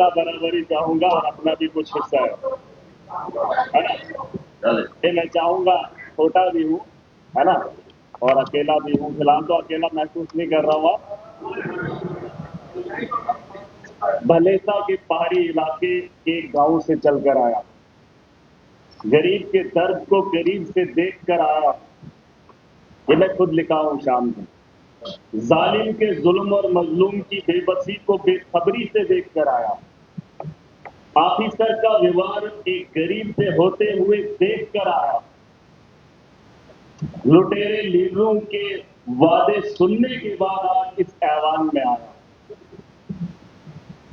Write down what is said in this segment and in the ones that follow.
बराबर बराबरी चाहूंगा और अपना भी कुछ हिस्सा है ना। ये मैं चाहूंगा, छोटा भी हूँ है ना, और अकेला भी हूँ। फिलहाल तो अकेला महसूस नहीं कर रहा हूँ। भलेसा के पहाड़ी इलाके के गांव से चलकर आया, गरीब के दर्द को करीब से देख कर आया। ये मैं खुद लिखा हूं शाम को। जालिम के जुल्म और मजलूम की बेबसी को बेखबरी से देख कर आया। ऑफिसर का व्यवहार एक गरीब से होते हुए देख कर आया। लुटेरे लीडरों के वादे सुनने के बाद आज इस ऐवान में आया।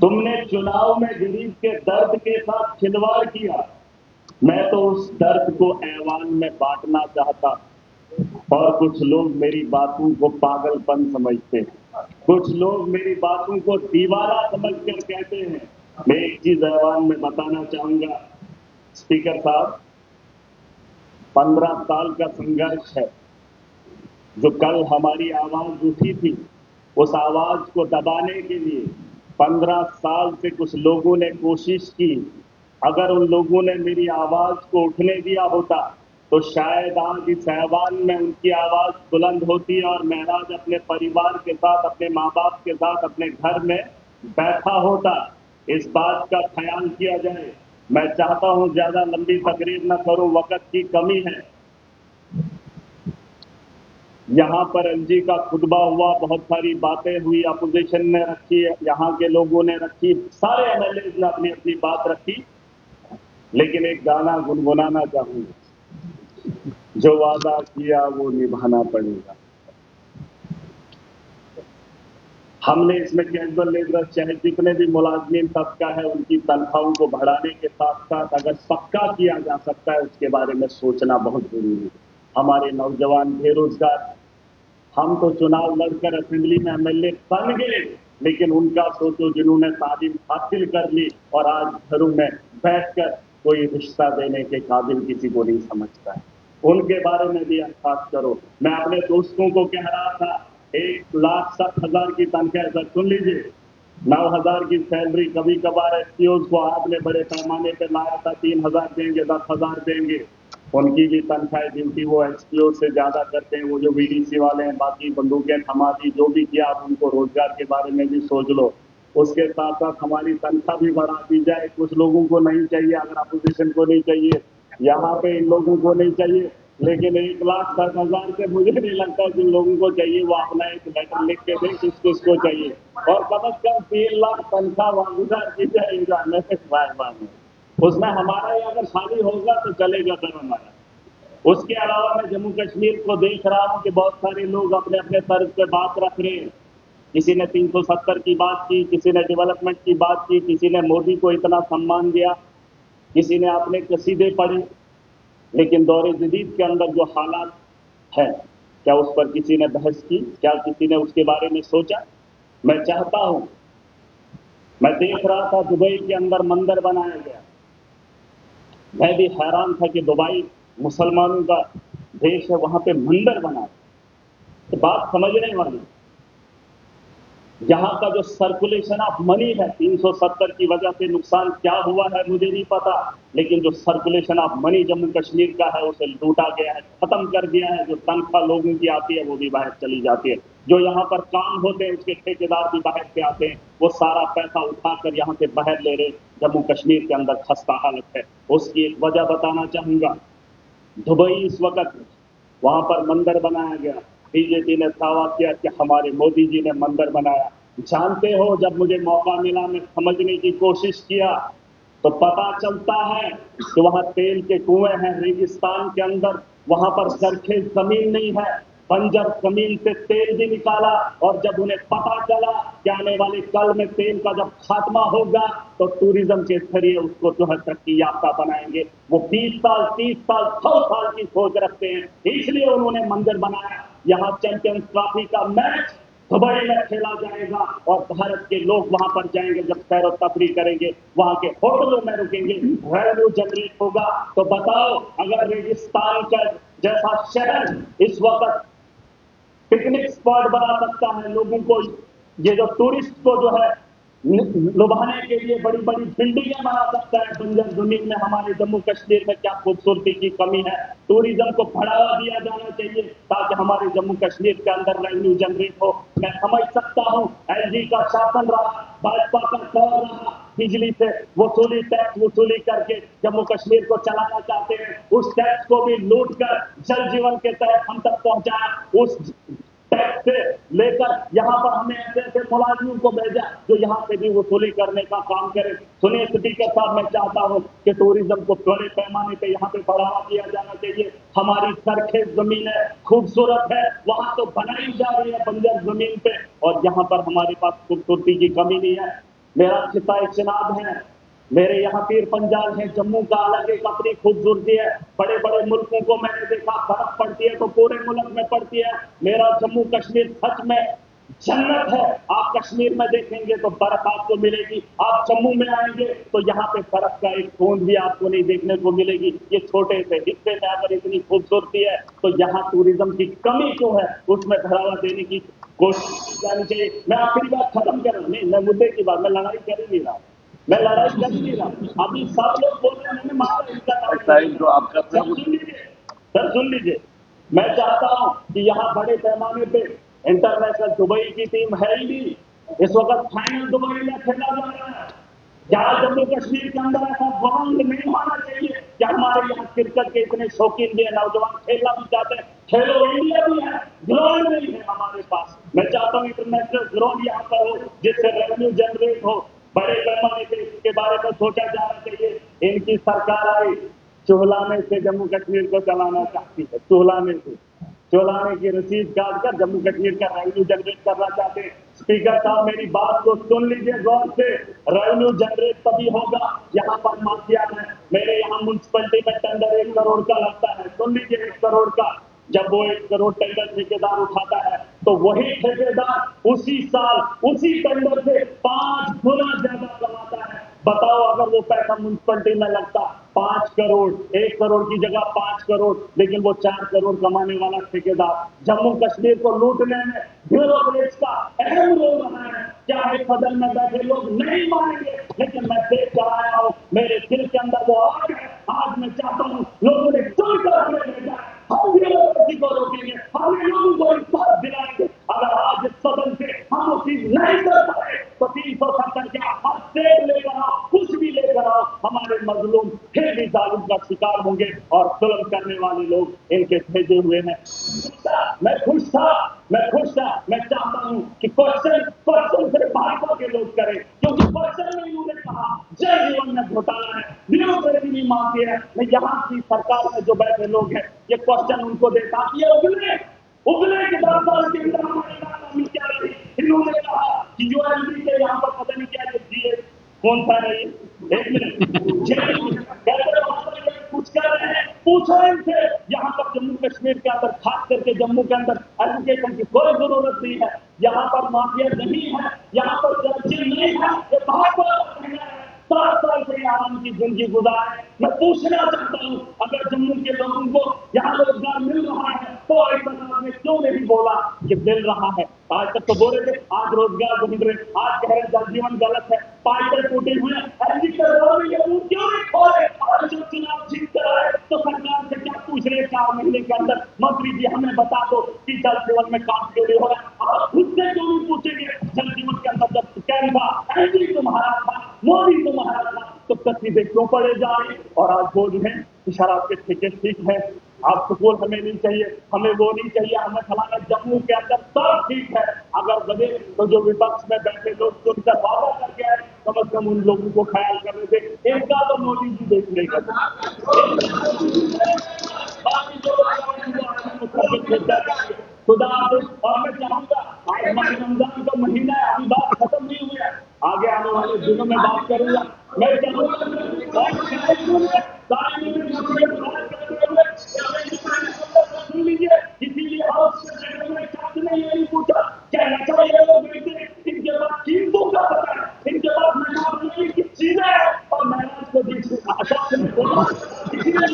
तुमने चुनाव में गरीब के दर्द के साथ खिलवाड़ किया। मैं तो उस दर्द को ऐवान में बांटना चाहता, और कुछ लोग मेरी बातों को पागलपन समझते हैं, कुछ लोग मेरी बातों को दीवाना समझकर कहते हैं। मैं एक चीज ऐवान में बताना चाहूंगा स्पीकर साहब, 15 साल का संघर्ष है। जो कल हमारी आवाज उठी थी, उस आवाज को दबाने के लिए 15 साल से कुछ लोगों ने कोशिश की। अगर उन लोगों ने मेरी आवाज को उठने दिया होता तो शायद आज इस ऐवान में उनकी आवाज बुलंद होती और महराज अपने परिवार के साथ, अपने माँ बाप के साथ अपने घर में बैठा होता। इस बात का ख्याल किया जाए। मैं चाहता हूं ज्यादा लंबी तकरीर न करूं, वक्त की कमी है। यहाँ पर एलजी का खुतबा हुआ, बहुत सारी बातें हुई, अपोजिशन ने रखी, यहाँ के लोगों ने रखी, सारे एमएलए ने अपनी अपनी बात रखी। लेकिन एक गाना गुनगुनाना चाहूंगा, जो वादा किया वो निभाना पड़ेगा। हमने इसमें कैजुअल लेबर चाहे जितने भी मुलाजमीन तबका है उनकी तनख्वाहों को बढ़ाने के साथ साथ अगर पक्का किया जा सकता है उसके बारे में सोचना बहुत जरूरी है। हमारे नौजवान बेरोजगार, हम तो चुनाव लड़कर असेंबली में एमएलए बन गए, लेकिन उनका सोचो जिन्होंने तालीम हासिल कर ली और आज घरों में बैठकर कोई रिश्ता देने के काबिल किसी को नहीं समझता है, उनके बारे में भी एहसास करो। मैं अपने दोस्तों को कह रहा था 1,60,000 की तनख्वाह, सर सुन लीजिए, 9,000 की सैलरी, कभी कभार एसपीओ को आपने बड़े पैमाने पे लाया था, 3,000 देंगे, 10,000 देंगे, उनकी भी तनख्वाह ड्यूटी वो एसपीओ से ज्यादा करते हैं। वो जो वीडीसी वाले हैं, बाकी बंदूकें थमा दी, जो भी किया, आप उनको रोजगार के बारे में भी सोच लो। उसके साथ साथ हमारी तनख्वाह भी बढ़ा दी जाए। कुछ लोगों को नहीं चाहिए, अगर अपोजिशन को नहीं चाहिए, यहाँ पे इन लोगों को नहीं चाहिए, लेकिन 1,60,000 से मुझे नहीं लगता जिन लोगों को चाहिए वो अपना एक लेटर लिख के दें किस किस को चाहिए, और कम से कम 3 लाख तनख्वाह वागुजार की जाएगा। उसमें हमारा ही अगर शादी होगा तो चलेगा सर हमारा। उसके अलावा मैं जम्मू कश्मीर को देख रहा हूं कि बहुत सारे लोग अपने अपने तर्ज पे बात रख रहे हैं। किसी ने 370 की बात की, किसी ने डेवलपमेंट की बात की, किसी ने मोदी को इतना सम्मान दिया, किसी ने अपने कसीदे पढ़े। लेकिन दौरे जदीद के अंदर जो हालात है, क्या उस पर किसी ने बहस की? क्या किसी ने उसके बारे में सोचा? मैं चाहता हूं, मैं देख रहा था दुबई के अंदर मंदिर बनाया गया, मैं भी हैरान था कि दुबई मुसलमानों का देश है, वहां पे मंदिर बना। तो बात समझने वाली, यहां का जो सर्कुलेशन ऑफ मनी है, 370 की वजह से नुकसान क्या हुआ है मुझे नहीं पता, लेकिन जो circulation of money Jammu Kashmir का है उसे लूटा गया है, खत्म कर दिया है। जो तनख्वाह लोगों की आती है वो भी बाहर चली जाती है, जो यहाँ पर काम होते हैं उसके ठेकेदार भी बाहर से आते हैं, वो सारा पैसा उठाकर यहाँ से बाहर ले रहे। जम्मू कश्मीर के अंदर खस्ता हालत है। उसकी एक वजह बताना चाहूंगा। दुबई इस वक्त, वहां पर मंदिर बनाया गया, बीजेपी ने दावा किया कि हमारे मोदी जी ने मंदिर बनाया। जानते हो, जब मुझे मौका मिला मैं समझने की कोशिश किया तो पता चलता है कि वहां तेल के कुएं हैं रेगिस्तान के अंदर, वहां पर सरखेज जमीन नहीं है, बंजर जमीन से तेल भी निकाला। और जब उन्हें पता चला कि आने वाले कल में तेल का जब खात्मा होगा तो टूरिज्म के जरिए उसको जो है तरक्की याफ्ता बनाएंगे। वो 20 साल, 30 साल, 100 साल की सोच रखते हैं, इसलिए उन्होंने मंदिर बनाया। यहाँ चैंपियंस ट्रॉफी का मैच दुबई में खेला जाएगा और भारत के लोग वहां पर जाएंगे, जब सैर और तफरी करेंगे, वहां के होटलों में रुकेंगे, रेवेन्यू जनरेट होगा। तो बताओ, अगर रेगिस्तान का जैसा शहर इस वक्त पिकनिक स्पॉट बना सकता है, लोगों को, ये जो टूरिस्ट को जो है लुभाने के लिए बड़ी बड़ी बिल्डिंगें बना सकता है बंजर जमीन में। हमारे जम्मू कश्मीर में क्या खूबसूरती की कमी है। टूरिज्म को बढ़ावा दिया जाना चाहिए ताकि हमारे जम्मू कश्मीर के अंदर रेवेन्यू जनरेट हो। मैं समझ सकता हूँ एलजी का शासन रहा, भाजपा का दौर रहा, बिजली से वसूली, टैक्स वसूली करके जम्मू कश्मीर को चलाना चाहते हैं। उस टैक्स को भी लूट कर जल जीवन के तहत हम तक पहुंचाया। उस टैक्स से लेकर यहाँ पर हमें ऐसे ऐसे मुलाजिमों को भेजा जो यहाँ पे भी वसूली करने का काम करे। सुनिए स्पीकर साहब, मैं चाहता हूँ कि टूरिज्म को बड़े पैमाने पे यहाँ पे बढ़ावा दिया जाना चाहिए। हमारी सरखेज जमीन है, खूबसूरत है, वहां तो बनाई जा रही है बंजर जमीन पे, और यहाँ पर हमारे पास खूबसूरती की कमी नहीं है। मेरा खिता चिनाब है, मेरे यहाँ पीर पंजाल है, जम्मू का अलग एक अपनी खूबसूरती है। बड़े बड़े मुल्कों को मैंने देखा, बर्फ पड़ती है तो पूरे मुल्क में पड़ती है। मेरा जम्मू कश्मीर सच में जन्नत है। आप कश्मीर में देखेंगे तो बर्फ आपको मिलेगी, आप जम्मू में आएंगे तो यहाँ पे बर्फ का एक बूंद भी आपको नहीं देखने को मिलेगी। ये छोटे से हिस्से में अगर इतनी खूबसूरती है तो यहाँ टूरिज्म की कमी जो है उसमें बढ़ावा देने की कोशिश की जानी चाहिए। मैं आखिरी बात खत्म कर रहा हूँ, नहीं मैं मुद्दे की बात, मैं लड़ाई कर ही नहीं रहा, मैं लड़ाई कर नहीं रहा। अभी सब लोग बोल रहे हैं मैंने मारा, इनका टाइम जो आप कर रहे सर हैं सुन लीजिए, सर सुन लीजिए। मैं चाहता हूं कि यहाँ बड़े पैमाने पे इंटरनेशनल दुबई की टीम है ही नहीं। इस वक्त फाइनल दुबई में खेला जा रहा है। यहाँ जम्मू कश्मीर के अंदर ऐसा बवाल नहीं होना चाहिए कि हमारे यहाँ क्रिकेट के इतने शौकीन भी है, नौजवान खेलना भी चाहते हैं। खेलो इंडिया भी है, ग्राउंड नहीं है हमारे पास। मैं चाहता हूँ इंटरनेशनल ग्राउंड यहाँ पर हो जिससे रेवेन्यू जनरेट हो। बड़े पैमाने पे इसके बारे में सोचा जाना चाहिए। इनकी सरकार आई, चुहलाने से जम्मू कश्मीर को चलाना चाहती है, चुहलाने से, चुहलाने की रसीद काट कर जम्मू कश्मीर का रेवेन्यू जनरेट करना चाहते हैं। स्पीकर साहब मेरी बात को सुन लीजिए गौर से। रेवेन्यू जनरेट तभी होगा, यहाँ पर माफिया है। मेरे यहाँ म्यूनसिपलिटी में टेंडर 1 करोड़ का लगता है, सुन लीजिए 1 करोड़ का। जब वो 1 करोड़ टेंडर ठेकेदार उठाता है तो वही ठेकेदार उसी साल उसी टेंडर से 5 गुना ज्यादा कमाता है। बताओ अगर वो पैसा म्यूनसिपलिटी में लगता 5 करोड़, 1 करोड़ की जगह 5 करोड़, लेकिन वो 4 करोड़ कमाने वाला ठेकेदार जम्मू कश्मीर को लूटने में ब्यूरोक्रेट्स का अहम रोल रहा है। चाहे सदन में बैठे लोग नहीं मानेंगे, लेकिन मैं देख कर आया हूं, मेरे दिल के अंदर वो आग है। आज मैं चाहता हूं लोगों ने चुनकर हमें भेजा है, हम ब्यूरोक्रेसी को रोकेंगे, हम लोगों को इंसाफ दिलाएंगे। अगर आज इस सदन से हम वो चीज नहीं कर पाए तो 370 के हर स्टेट लेकर आओ, कुछ भी लेकर आओ, हमारे मजलूम फिर भी जालिम का शिकार होंगे और जुल्म करने वाले लोग इनके भेजे हुए हैं। मैं खुश था, मैं खुश था। मैं चाहता हूं कि क्वेश्चन सिर्फ भाजपा के लोग करें, क्योंकि क्वेश्चन में इन्होंने कहा जय जीवन में घोटाला है, ब्यूरोक्रेसी नहीं मानती है। मैं यहाँ की सरकार में जो बैठे लोग हैं ये क्वेश्चन उनको देता कि ये उगले उगले के 10 साल के अंदर हमारे नाकामी क्या रही। इन्होंने कहा कि जो एमपी के यहाँ पर पता नहीं क्या ये कौन सा है, एक मिनट कुछ कर रहे हैं, पूछो इनसे। यहाँ पर जम्मू कश्मीर के अंदर, खास करके जम्मू के अंदर एजुकेशन की कोई जरूरत नहीं है। यहाँ पर माफिया नहीं है, यहाँ पर करप्शन नहीं है। ये भाजपा का कहना है। 7 साल से आराम की जिंदगी गुजारे। मैं पूछना चाहता हूँ अगर जम्मू के लोगों को यहाँ रोजगार मिल रहा है तो ऐसा आपने क्यों नहीं बोला कि मिल रहा है। आज तक तो बोल रहे थे आज रोजगार ढूंढ रहे, आज कह रहे जल जीवन गलत है, पाइपें टूटे हुए हैं, क्यों नहीं खोले। आज जब चुनाव जीत कर आए तो सरकार से क्या पूछ रहे 4 महीने के अंदर, मंत्री जी हमें बता दो कि जल जीवन में काम क्यों नहीं हो रहा। आप खुद से क्यों नहीं पूछेंगे। जल जीवन के अंदर जब कैन था, एनडी तुम्हारा था, मोदी तुम्हारा था, तो तकलीफें क्यों पड़े जा रही। और आज बोल रहे हैं कि शराब के ठेके ठीक है, आप सुकून हमें नहीं चाहिए, हमें वो नहीं चाहिए, हमें फलाना। जम्मू के अंदर सब ठीक है, अगर बने तो जो विपक्ष में बैठे लोग सुनकर वादा करके आए कम से कम उन लोगों को ख्याल करने से इनका तो मोदी जी देखने का। बाकी जो खुदा हाफिज़। और मैं चाहूंगा आज हमारे रमजान का महीना है, अभी बात खत्म नहीं हुई है, आगे आने वाले दिनों में बात करूंगा। मैं चाहूंगा सुन लीजिए, इसीलिए ने ये नहीं पूछा क्या नशा ये लोग बेचते, इनके पास कीमतों का पता है, इनके पास महंगा बनाने की चीजें हैं और महंगाई को देखने आशा से नहीं बोला। इसीलिए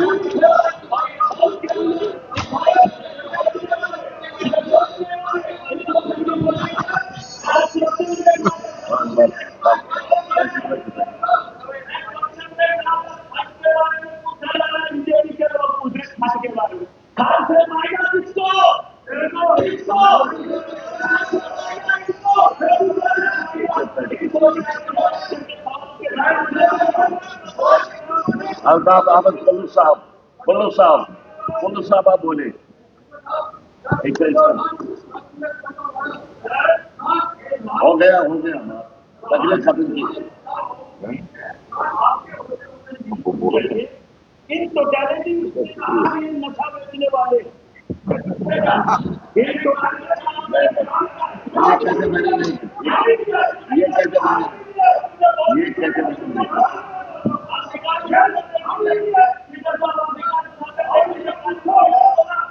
खान के बारे में। खान से मांगा किसको? अल्ताफ अहमद कुल्लू साहब आप बोले। हो गया तकलीफ खत्म की। इन टोटलिटी नशा बेचने वाले ये कैसे मैंने नहीं,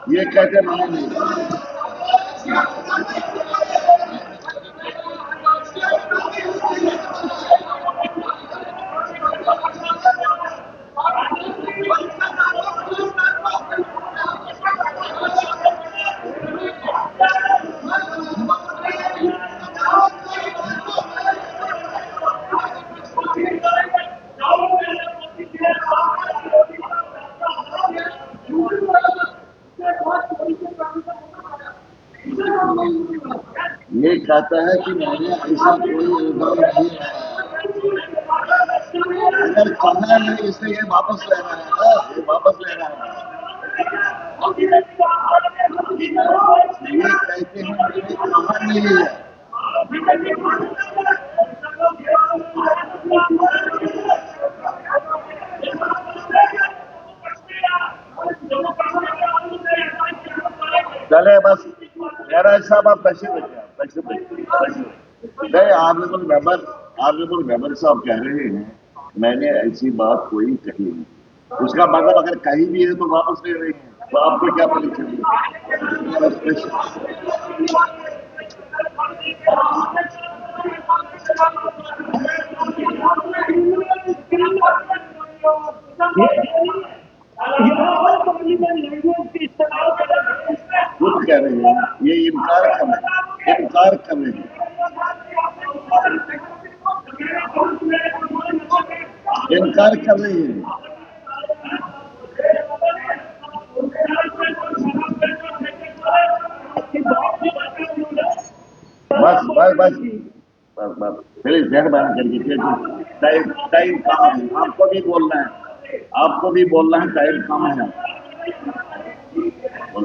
ये कैसे मैंने नहीं। ये कहता है कि मैंने ऐसा कोई इल्जाम नहीं है। अगर कहना है इसलिए ये वापस ले रहा है ना, ये वापस ले रहा है। ये कहते हैं मैंने कहा नहीं है। चले बस मेरा साहब आप तशरीफ नहीं, ऑनरेबल मेंबर साहब कह रहे हैं मैंने ऐसी बात कोई कही नहीं। उसका मतलब अगर कहीं भी है तो वापस ले रहे हैं, तो आपको क्या परीक्षा दी? खुद कह रहे हैं ये इनकार कर रहे हैं, इनकार कर रहे हैं। बस प्लीज मेहरबानी करके टाइम कम है, आपको भी बोलना है, टाइम कम है। वो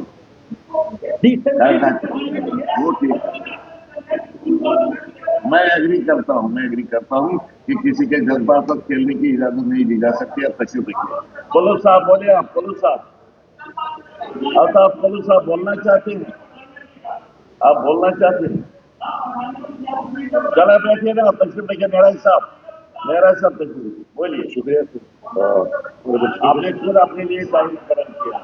ठीक है, मैं एग्री करता हूँ कि किसी के जज्बात पर खेलने की इजाजत नहीं दी जा सकती। अब तशरीफ रखिए। कुल्लू साहब बोले। आप कुल्लू साहब बोलना चाहते हैं? चला बैठिए ना, तशरीफ रखिए। मेरा साहब तशरीफ बोलिए। शुक्रिया। आपने खुद अपने लिए टाइम मुकर्रर किया,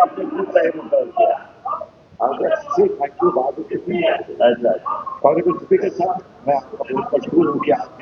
अपने खुद टाइम मुकर्रर किया। Thank you. बाद ऑनरेबल स्पीकर साहब, मैं आपका बहुत मशहूर हूँ कि आपने